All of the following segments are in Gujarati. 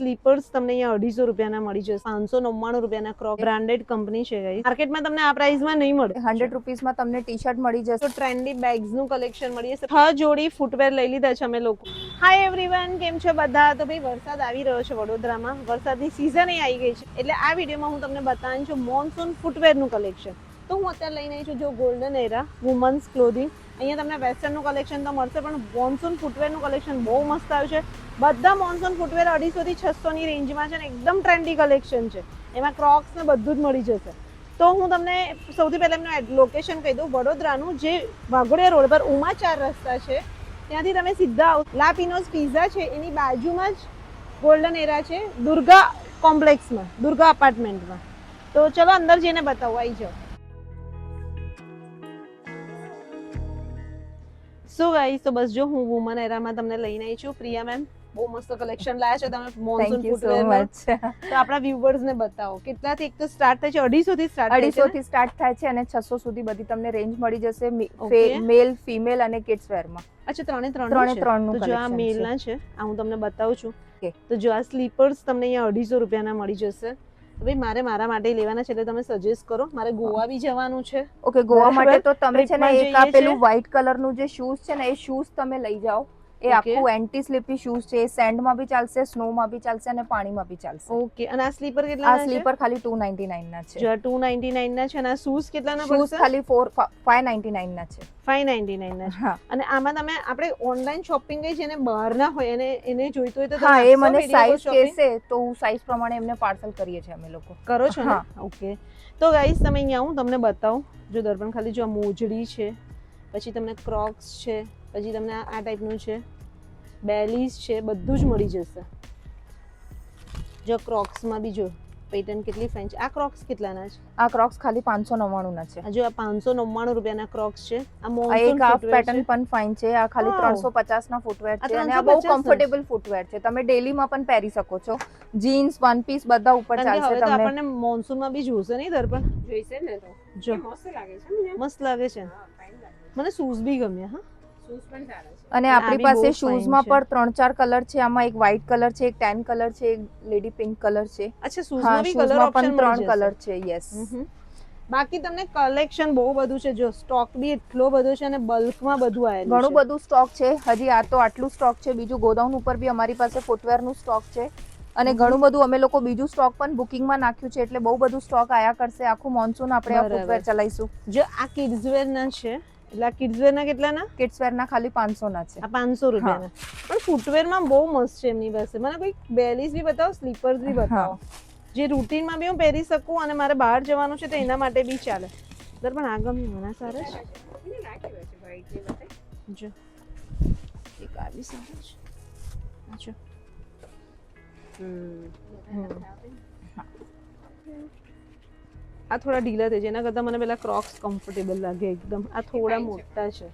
સ્લીપર્સ તમને અહીંયા 250 રૂપિયાના મળી જશે. 599 રૂપિયાના ક્રોક બ્રાન્ડેડ કંપની છે ગાઈસ. માર્કેટમાં તમને આ પ્રાઇસમાં નહીં મળે. 100 રૂપીસમાં તમને ટી-શર્ટ મળી જશે. તો ટ્રેન્ડી બેગ્સનું કલેક્શન મળી જશે. 6 જોડી ફૂટવેર લઈ લીધા છે અમે લોકો. હાય એવરીવન, કેમ છો બધા? તો ભાઈ વરસાદ આવી રહ્યો છે વડોદરામાં. વરસાદની સિઝન આવી ગઈ છે એટલે આ વિડીયોમાં હું તમને બતાવવાની છું મોન્સૂન ફૂટવેરનું કલેક્શન. તો હું અત્યારે લઈને આવી છું જો ગોલ્ડન એરા વુમન્સ ક્લોથિંગ. અહીંયા તમને વેસ્ટર્નનું કલેક્શન તો મળશે પણ મોન્સૂન ફૂટવેરનું કલેક્શન બહુ મસ્ત આવ્યું છે. બધા મોન્સૂન ફૂટવેર 250 થી 600 ની રેન્જમાં છે ને એકદમ ટ્રેન્ડી કલેક્શન છે. એમાં ક્રોક્સ ને બધું જ મળી જશે. તો હું તમને સૌથી પહેલા એમનું લોકેશન કહી દઉં. વડોદરાનું જે વાઘોડિયા રોડ પર ઉમા 4 રસ્તા છે ત્યાંથી તમે સીધા આવો. લા પિનોઝ પિઝા છે એની બાજુમાં જ ગોલ્ડન એરા છે દુર્ગા કોમ્પ્લેક્સમાં, દુર્ગા અપાર્ટમેન્ટમાં. તો ચલો અંદર જઈને બતાવો, આવી જાઓ. સો ગાઈસ, તો બસ જો હું વુમન એરામાં તમને લઈને આવી છું. પ્રિયા મેમ બહુ મસ્ત કલેક્શન લાયા છે તમે મોન્સૂન ફૂટવેરમાં. તો આપણા વ્યુઅર્સ ને બતાવો કેટલાથી એક તો સ્ટાર્ટ થાય છે 250 થી સ્ટાર્ટ થાય છે. 250 થી સ્ટાર્ટ થાય છે અને 600 સુધી બધી તમને રેન્જ મળી જશે મેલ, ફિમેલ અને કિડ્સ વેરમાં. અચ્છા, ત્રણે નું તો જો આ મેલ ના છે, આ હું તમને બતાવું છું. તો જો આ સ્લીપર્સ તમને અહીંયા 250 રૂપિયાના મળી જશે. ભાઈ મારે મારા માટે લેવાના છે એટલે તમે સજેસ્ટ કરો. મારે ગોવા બી જવાનું છે. ઓકે, ગોવા માટે તો તમે છે ને એક આ પેલું વ્હાઈટ કલર નું જે શૂઝ છે ને એ શૂઝ તમે લઈ જાઓ. એ આખું એન્ટી સ્લીપી શૂઝ છે. સેન્ડમાં બી ચાલશે, સ્નોમાં બી ચાલશે અને પાણીમાં બી ચાલશે. ઓકે, અને આ સ્લીપર કેટલાના છે? આ સ્લીપર ખાલી 299 ના છે. જો 299 ના છે અને આ શૂઝ કેટલાના પડશે? શૂઝ ખાલી 599 ના છે. 599 ના છે. અને આમાં તમે આપણે ઓનલાઈન શોપિંગ ગઈ છે ને બહાર ના હોય અને એને જોઈતું હોય તો હા, એ મને સાઈઝ કહેશે તો હું સાઈઝ પ્રમાણે એમને પાર્સલ કરીએ છીએ અમે લોકો. કરો છો ને? ઓકે, તો ગાઈસ તમે અહીંયા હું તમને બતાવું. જો દર્પણ ખાલી જો આ મોજડી છે, પછી તમને ક્રોક્સ છે, પછી તમને આ ટાઈપનું છે, બેલીઝ છે, બધું જ મળી જશે. જો ક્રોક્સમાં બી જો પેટર્ન કેટલી ફાઇન છે. આ ક્રોક્સ કેટલાના છે? આ ક્રોક્સ ખાલી 599 ના છે. જો આ 599 રૂપિયાના ક્રોક્સ છે. આ એક મોન્સૂન હાફ પેટર્ન પણ ફાઇન છે. આ ખાલી 350 ના ફૂટવેર છે અને આ બહુ કમ્ફર્ટેબલ ફૂટવેર છે. તમે ડેલી માં પણ પહેરી શકો છો. જીન્સ, વન પીસ બધા ઉપર ચાલશે તમને. તમને. આપણને મોન્સૂનમાં બી જોશે નહીં દર્પણ? જોઈશે ને તો. જો મસ્ત લાગે છે મને. મસ્ત લાગે છે. મને શૂઝ બી ગમ્યા. હા, શૂઝ પણ સારા છે. અને આપણી પાસે શૂઝમાં પણ 3-4 કલર છે. આમાં એક વ્હાઈટ કલર છે, એક ટેન કલર છે, એક લેડી પિંક કલર છે. અચ્છા, શૂઝમાં બી કલર ઓપ્શન પણ 3 કલર છે. યસ. બાકી તમને કલેક્શન બહુ બધું છે. જો સ્ટોક બી એટલો બધો છે અને બલ્કમાં બધું આવેલું છે. ઘણું બધું સ્ટોક છે. હજી આ તો આટલું સ્ટોક છે. બીજું ગોડાઉન ઉપર બી અમારી પાસે ફૂટવેરનું સ્ટોક છે અને ઘણું બધું અમે લોકો બીજું સ્ટોક પણ બુકિંગમાં નાખ્યું છે એટલે બહુ બધું સ્ટોક આયા કરશે. આખું મોન્સૂન આપણે આ ફૂટવેર ચલાઈશું. જો આ કિડ્સ વેર ના છે એટલે આ કિડ્સ વેર ના કેટલાના? કિડ્સ વેર ના ખાલી 500 ના છે. આ 500 રૂપિયાના. પણ ફૂટવેર માં બહુ મસ્ત છે એમની પાસે. મને કોઈ બેલીઝ બી બતાવો, સ્લીપર્સ બી બતાવો જે રૂટીન માં બી હું પહેરી શકું અને મારે બહાર જવાનું છે તો એના માટે બી ચાલે. પણ આ ગમે મને સારા છે. જો એક આવી સારા છે. જો આ થોડા ઢીલા થઈ જાય એના કરતાં મને પેલા ક્રોક્સ કમ્ફર્ટેબલ લાગે એકદમ. આ થોડા મોટા છે.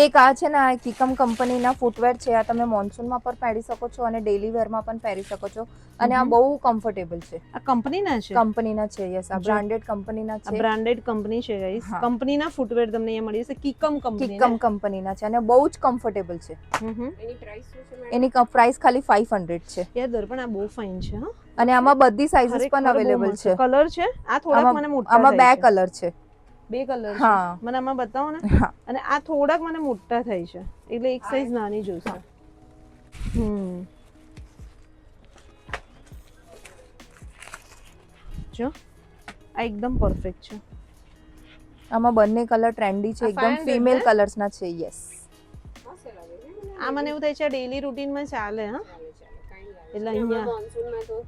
એક આ છે ને આ કિકમ કંપનીના ફૂટવેર છે. આ તમે મોન્સૂનમાં પણ પહેરી શકો છો અને ડેલી વેરમાં પણ પહેરી શકો છો અને આ બહુ કમ્ફર્ટેબલ છે. આ કંપનીના છે? કંપનીના છે. યસ, આ બ્રાન્ડેડ કંપનીના છે. બ્રાન્ડેડ કંપની છે ગાઈસ. કંપનીના ફૂટવેર તમને અહીંયા મળી જશે. કિકમ કંપનીના છે અને બહુ જ કમ્ફર્ટેબલ છે. એની પ્રાઇસ શું છે? એની પ્રાઇસ ખાલી 500 છે. યાર દર્પણ આ બહુ ફાઇન છે. હા, અને આમાં બધી સાઇઝીસ પણ અવેલેબલ છે. કલર છે આ થોડાક મને મોટા. આમાં 2 કલર છે. 2 કલર છે. હા, મને આમાં બતાવો ને. અને આ થોડાક મને મોટા થાય છે એટલે એક સાઈઝ નાની જોશે. જો આ એકદમ પરફેક્ટ છે. આમાં બંને કલર ટ્રેન્ડી છે. એકદમ ફિમેલ કલર્સ ના છે. યસ, આ મને એવું થાય છે ડેલી રૂટીન માં ચાલે. હા, એટલે અહીંયા મોન્સૂનમાં તો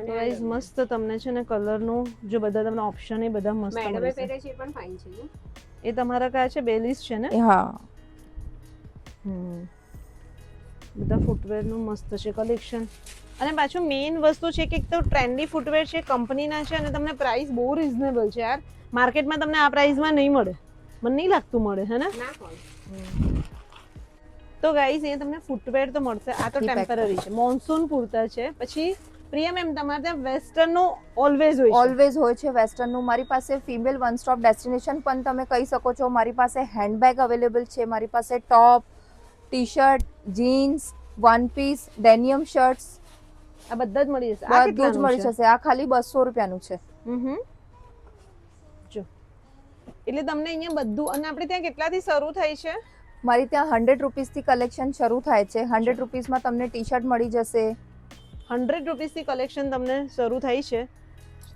ગાઈસ મસ્ત તમને છે ને કલર નું જો બધા તમને ઓપ્શન એ બધા મસ્ત મેડમે મળશે. પહેરે છે પણ ફાઇન છે. એ તમારા કયા છે? બેલીઝ છે ને? હા. બધા ફૂટવેર નું મસ્ત છે કલેક્શન. અને પાછું મેઇન વસ્તુ છે કે એક તો ટ્રેન્ડી ફૂટવેર છે, કંપનીના છે અને તમને પ્રાઇસ બહુ રીઝનેબલ છે યાર. માર્કેટમાં તમને આ પ્રાઇસમાં નહીં મળે. મને નહીં લાગતું મળે હે ને? તો ગાઈસ અહીંયા તમને ફૂટવેર તો મળશે. આ તો ટેમ્પરરી છે, મોન્સૂન પૂરતા છે. પછી પ્રિયા મેમ તમારે ત્યાં વેસ્ટર્ન નું ઓલવેઝ હોય છે? ઓલવેઝ હોય છે વેસ્ટર્ન નું. મારી પાસે ફિમેલ વન સ્ટોપ ડેસ્ટિનેશન પણ તમે કહી શકો છો. મારી પાસે હેન્ડબેગ અવેલેબલ છે. મારી પાસે top, T shirt, jeans, one piece, denim shirts આ બધા જ મળી જશે. આ બધું જ કેટલાનું મળી છે? જશે. આ ખાલી 200 રૂપિયાનું છે. હમ જો એટલે તમને અહીંયા બધું, અને આપણે ત્યાં કેટલાથી શરૂ થાય છે? મારી ત્યાં 100 રૂપીસથી કલેક્શન શરૂ થાય છે. 100 રૂપીસમાં તમને ટી શર્ટ મળી જશે. 100 રૂપીસથી કલેક્શન તમને શરૂ થાય છે.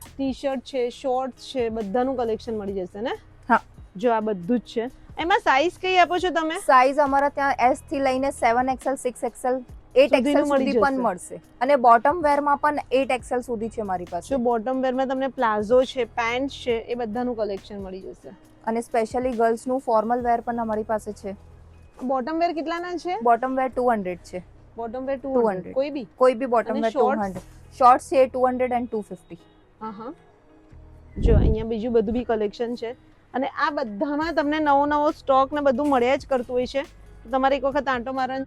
ટી શર્ટ છે, શોર્ટ્સ છે, બધાનું કલેક્શન મળી જશે ને? હા. જો આ બધું જ છે. એમાં સાઈઝ કઈ આપો છો તમે? સાઈઝ અમારા ત્યાં S થી લઈને 7XL, 6XL, 8XL સુધીનું મળી સુધી પણ જશે. મળશે. અને બોટમ વેરમાં પણ 8XL સુધી છે મારી પાસે. જો બોટમ વેરમાં તમને પ્લાઝો છે, પેન્ટ છે, એ બધાનું કલેક્શન મળી જશે. અને સ્પેશિયલી ગર્લ્સનું ફોર્મલ વેર પણ અમારી પાસે છે. બોટમ વેર કેટલાના છે? બોટમ વેર 200 છે. બોટમ વેર 200 કોઈ બી? કોઈ બી બોટમ અને વેર shorts? 200. શોર્ટ્સ છે 200 and 250. હા. જો અહીંયા બીજું બધું બી કલેક્શન છે. અને આ બધામાં તમને નવો નવો સ્ટોક ને બધું મળ્યા જ કરતું હોય છે. તો તમારે એક વખત આંટો મારવાનો.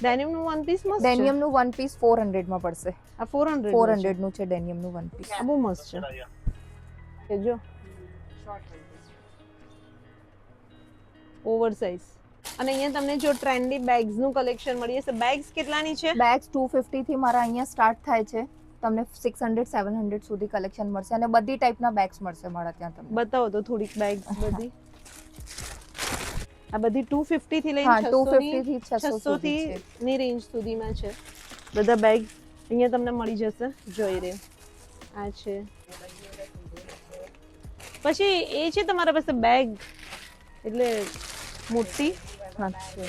ડેનિમનું વન પીસ મસ્ત છે. ડેનિયમનું વન પીસ 400 માં પડશે. આ 400 400 નું છે ડેનિયમનું વન પીસ. આ બહુ મસ્ત છે. એ જો શોર્ટ વન ઓવર સાઇઝ. અને અહીંયા તમને જો ટ્રેન્ડી બેગ્સ નું કલેક્શન મળી જશે. બેગ્સ કેટલાની છે? બેગ્સ 250 થી મારા અહીંયા સ્ટાર્ટ થાય છે. તમને 600 700 સુધી કલેક્શન મળશે અને બધી ટાઈપના બેગ્સ મળશે મારા ત્યાં તમને. બતાવો તો થોડીક બેગ્સ બધી. આ બધી 250 થી લઈને હા 600 250 થી 600 600 સુધી છે. થી ની રેન્જ સુધીમાં છે બધા બેગ્સ. અહીંયા તમને મળી જશે. જોઈ રહ્યો આ છે. પછી એ છે તમારા પાસે બેગ એટલે મોટી. હા છે.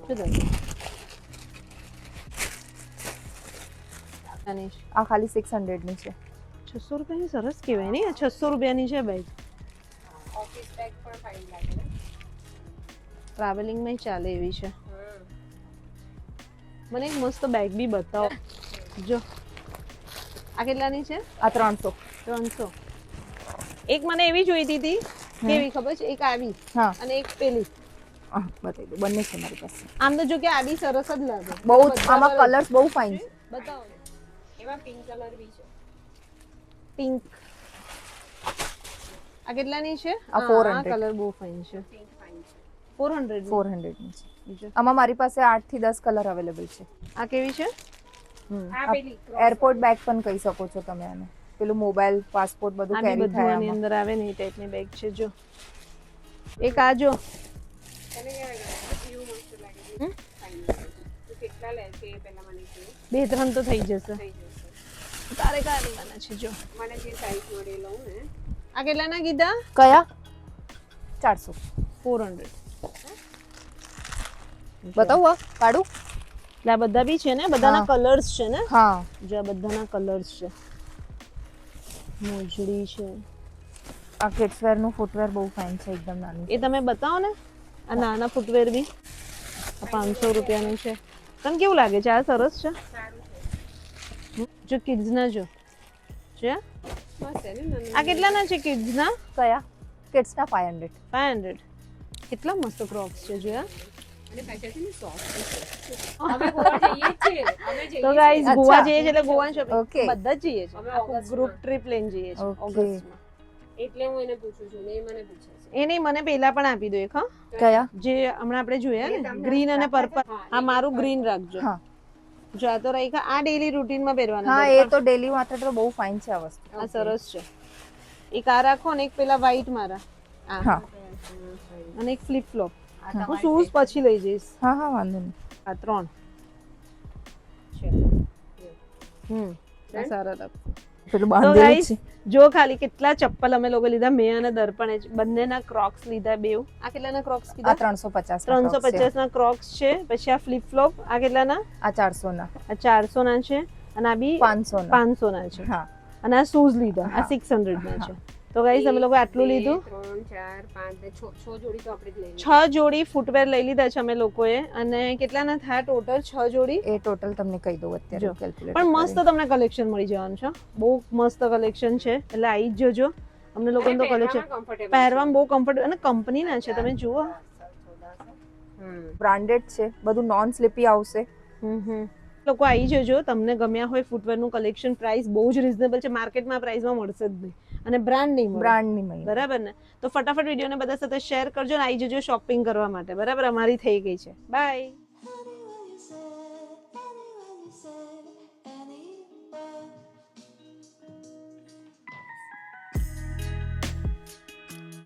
શું તમે આ ખાલી 600 ની છે. 600 રૂપિયાની સરસ કહેવાય ને? 600 રૂપિયાની છે બેગ. ઓફિસ બેગ પણ ફાઇન લાગે ને. ટ્રાવેલિંગમાં ચાલે એવી છે. મને એક મસ્ત બેગ બી બતાવો. જો આ કેટલાની છે? આ 300. 300. એક મને એવી જોઈતી હતી. કેવી ખબર છે? એક આવી હા અને એક પેલી. બતાવી દો. બંને છે મારી પાસે. આમ તો જો કે આવી સરસ જ લાગે. બહુ જ બધા આમાં colour કલર્સ બહુ ફાઇન છે. બતાવો. એમાં પિંક કલર બી છે. પિંક. આ કેટલાની છે? આ હા, 400. આ કલર બહુ ફાઇન છે. પિંક ફાઇન છે. 400 ની. 400 ની છે. બીજો આમાં મારી પાસે 8 થી 10 કલર અવેલેબલ છે. આ કેવી છે? આ પેલી એરપોર્ટ બેગ પણ કહી શકો છો તમે આને. પેલું મોબાઈલ, પાસપોર્ટ બધું આ બી કેરી બધું થાય આની આમાં. અંદર આવે ને એ ટાઈપની બેગ છે. જો એક આ જો. તને કેવા લાગે? એવું મસ્ત લાગે છે. ફાઇન લાગે છે. તું કેટલા લે છે એ પહેલા મને કહે. 2-3 તો થઈ જશે. થઈ જશે. તારે કયા લેવાના છે? જો મને જે સાઈઝ મળે એ લઉં ને. આ કેટલાના કીધા? કયા? 400. 400. બતાવું આ કાઢું? એટલે આ બધા બી છે ને? બધાના હા. કલર્સ છે ને? હા. જો આ બધાના કલર્સ છે. મોજડી છે. આ કિડ્સ વેર નું ફૂટવેર બહુ ફાઇન છે. એકદમ નાનું. એ તમે બતાવો ને. આ નાના ફૂટવેર બી આ 500 રૂપિયાનું છે. તને કેવું લાગે છે? આ સરસ છે. સારું છે. જો કિડ્સ ના જો છે. મસ્ત છે ને નાનું. આ કેટલાના છે કિડ્સ ના? કયા? કિડ્સ ના 500. 500. કેટલા મસ્ત ક્રોક્સ છે જો. અને પાછળથી ને સોફ્ટ છે. અમે ગોવા જઈએ જ છીએ. અમે જઈએ તો છીએ. ગાઈઝ અચ્છા. ગોવા જઈએ છે એટલે ગોવા શોપિંગ Okay. બધા જ જઈએ છે. અમે આખું ઓગસ્ટમાં. ગ્રુપ ટ્રીપ લઈને જઈએ છે Okay. ઓગસ્ટમાં. એટલે હું એને પૂછું છું ને એ મને પૂછે છે. એ નહીં, મને પેલા પણ આપી દો એક. હા, કયા? જે હમણાં આપણે જોયા એ ને તમને ગ્રીન અને રાખવા પર્પલ. છે. હા, મારું ગ્રીન રાખજો. હા. જો આ તો રાખ્યા. આ ડેલી રૂટીનમાં પહેરવાના. હા દર્પણ. એ તો ડેલી માટે તો બહુ ફાઇન છે આ વસ્તુ. આ સરસ છે. એક આ રાખો ને એક પેલા વ્હાઈટ મારા. આ હા. અને એક ફ્લિપ ફ્લોપ. આ હું તમારી શૂઝ પછી લઈ જઈશ. હા હા વાંધો નહીં. આ 3. છે. આ સારા લાગશે. પેલું તો બાંધેલું ગાઈસ છે. જો ખાલી કેટલા ચપ્પલ અમે લોકો લીધા. મેં અને દર્પણે જ બંનેના ક્રોક્સ લીધા બેવ. આ કેટલાના ક્રોક્સ આ કીધા? 350 350 ના ક્રોક્સ છે. પછી આ ફ્લિપ ફ્લોપ. આ કેટલાના? આ 400 ના. આ 400 ના છે. અને આ બી 500 ના. 500 ના છે. હા. અને આ શૂઝ લીધા. આ હા. 600 ના છે. તો ગાઈસ અમે લોકો આટલું લીધું. 3 4 5 ને 6 જોડી તો આપણે જ લઈ 6 જોડી ફૂટવેર લઈ લીધા છે અમે લોકોએ. અને કેટલાના થયા ટોટલ? 6 જોડી. એ ટોટલ તમને કહી દઉં અત્યારે જો. કેલ્ક્યુલેટ. પણ મસ્ત તમને કલેક્શન મળી જવાનું છે. બહુ મસ્ત કલેક્શન છે. એટલે આવી જ જજો. અમને લોકોને તો કલેક્શન પહેરવામાં બહુ કમ્ફર્ટેબલ અને કંપનીના છે. તમે જુઓ. બ્રાન્ડેડ છે. બધું નોન સ્લીપી આવશે. લોકો આવી જજો, તમને ગમ્યા હોય ફૂટવેરનું કલેક્શન. પ્રાઇસ બહુ જ રિઝનેબલ છે, માર્કેટમાં પ્રાઇસમાં મળશે જ નહીં, અને બ્રાન્ડ નહીં મળે. બ્રાન્ડની મળી. બરાબર ને? તો ફટાફટ વિડીયોને બધા સાથે શેર કરજો અને આવી જજો શોપિંગ કરવા માટે. બરાબર, અમારી થઈ ગઈ છે. By. Anyone you say, anyone you say.